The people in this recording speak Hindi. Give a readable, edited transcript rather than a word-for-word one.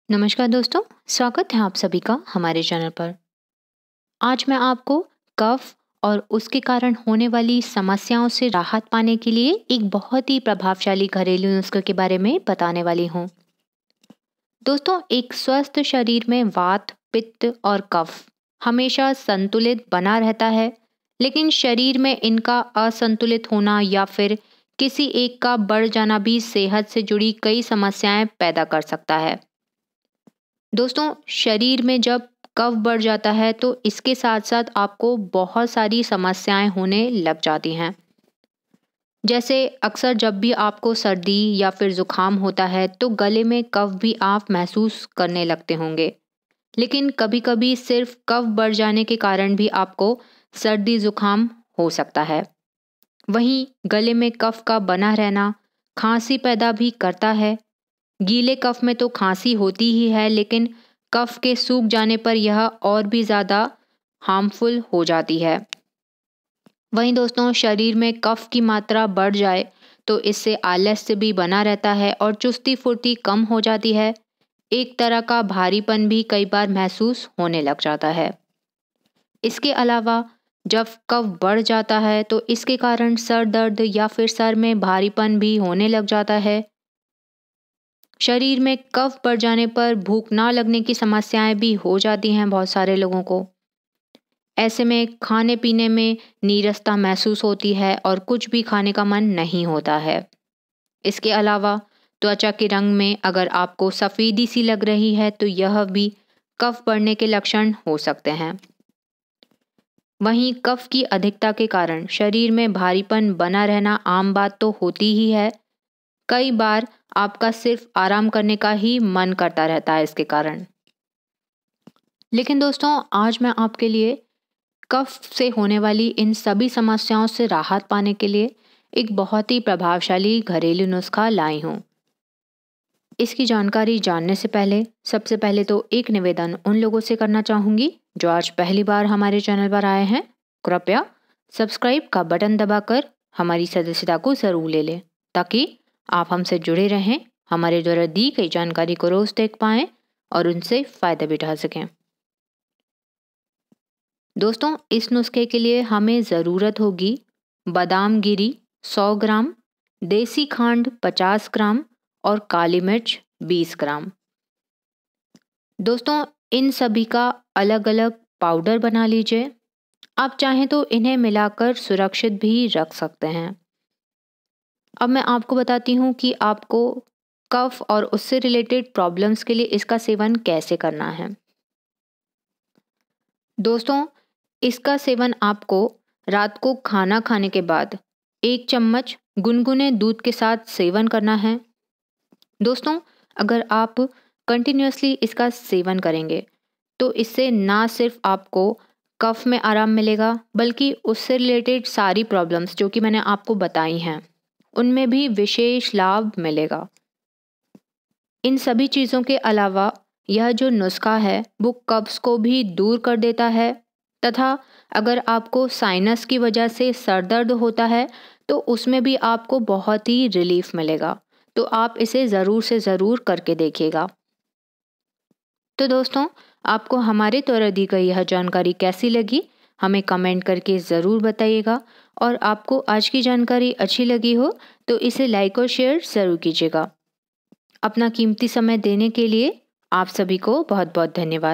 नमस्कार दोस्तों, स्वागत है आप सभी का हमारे चैनल पर। आज मैं आपको कफ और उसके कारण होने वाली समस्याओं से राहत पाने के लिए एक बहुत ही प्रभावशाली घरेलू नुस्खे के बारे में बताने वाली हूँ। दोस्तों, एक स्वस्थ शरीर में वात, पित्त और कफ हमेशा संतुलित बना रहता है, लेकिन शरीर में इनका असंतुलित होना या फिर किसी एक का बढ़ जाना भी सेहत से जुड़ी कई समस्याएं पैदा कर सकता है। दोस्तों, शरीर में जब कफ बढ़ जाता है तो इसके साथ साथ आपको बहुत सारी समस्याएं होने लग जाती हैं। जैसे अक्सर जब भी आपको सर्दी या फिर जुकाम होता है तो गले में कफ भी आप महसूस करने लगते होंगे। लेकिन कभी-कभी सिर्फ कफ बढ़ जाने के कारण भी आपको सर्दी जुकाम हो सकता है। वहीं गले में कफ का बना रहना खांसी पैदा भी करता है। गीले कफ में तो खांसी होती ही है, लेकिन कफ के सूख जाने पर यह और भी ज़्यादा हार्मफुल हो जाती है। वहीं दोस्तों, शरीर में कफ की मात्रा बढ़ जाए तो इससे आलस्य भी बना रहता है और चुस्ती फुर्ती कम हो जाती है। एक तरह का भारीपन भी कई बार महसूस होने लग जाता है। इसके अलावा जब कफ बढ़ जाता है तो इसके कारण सर दर्द या फिर सर में भारीपन भी होने लग जाता है। शरीर में कफ बढ़ जाने पर भूख ना लगने की समस्याएं भी हो जाती हैं बहुत सारे लोगों को। ऐसे में खाने पीने में नीरसता महसूस होती है और कुछ भी खाने का मन नहीं होता है। इसके अलावा त्वचा के रंग में अगर आपको सफ़ेदी सी लग रही है तो यह भी कफ बढ़ने के लक्षण हो सकते हैं। वहीं कफ की अधिकता के कारण शरीर में भारीपन बना रहना आम बात तो होती ही है। कई बार आपका सिर्फ आराम करने का ही मन करता रहता है इसके कारण। लेकिन दोस्तों, आज मैं आपके लिए कफ से होने वाली इन सभी समस्याओं से राहत पाने के लिए एक बहुत ही प्रभावशाली घरेलू नुस्खा लाई हूँ। इसकी जानकारी जानने से पहले सबसे पहले तो एक निवेदन उन लोगों से करना चाहूँगी जो आज पहली बार हमारे चैनल पर आए हैं। कृपया सब्सक्राइब का बटन दबाकर हमारी सदस्यता को ज़रूर ले लें ताकि आप हमसे जुड़े रहें, हमारे द्वारा दी गई जानकारी को रोज़ देख पाएँ और उनसे फ़ायदा भी उठा सकें। दोस्तों, इस नुस्खे के लिए हमें ज़रूरत होगी बादाम गिरी 100 ग्राम, देसी खांड 50 ग्राम और काली मिर्च 20 ग्राम। दोस्तों, इन सभी का अलग अलग पाउडर बना लीजिए। आप चाहें तो इन्हें मिलाकर सुरक्षित भी रख सकते हैं। अब मैं आपको बताती हूँ कि आपको कफ और उससे रिलेटेड प्रॉब्लम्स के लिए इसका सेवन कैसे करना है। दोस्तों, इसका सेवन आपको रात को खाना खाने के बाद 1 चम्मच गुनगुने दूध के साथ सेवन करना है। दोस्तों, अगर आप कंटिन्यूअसली इसका सेवन करेंगे तो इससे ना सिर्फ आपको कफ में आराम मिलेगा, बल्कि उससे रिलेटेड सारी प्रॉब्लम्स जो कि मैंने आपको बताई हैं उनमें भी विशेष लाभ मिलेगा। इन सभी चीज़ों के अलावा यह जो नुस्खा है वो कब्ज़ को भी दूर कर देता है तथा अगर आपको साइनस की वजह से सर दर्द होता है तो उसमें भी आपको बहुत ही रिलीफ मिलेगा। तो आप इसे ज़रूर से ज़रूर करके देखिएगा। तो दोस्तों, आपको हमारे द्वारा दी गई यह जानकारी कैसी लगी हमें कमेंट करके ज़रूर बताइएगा और आपको आज की जानकारी अच्छी लगी हो तो इसे लाइक और शेयर ज़रूर कीजिएगा। अपना कीमती समय देने के लिए आप सभी को बहुत बहुत धन्यवाद।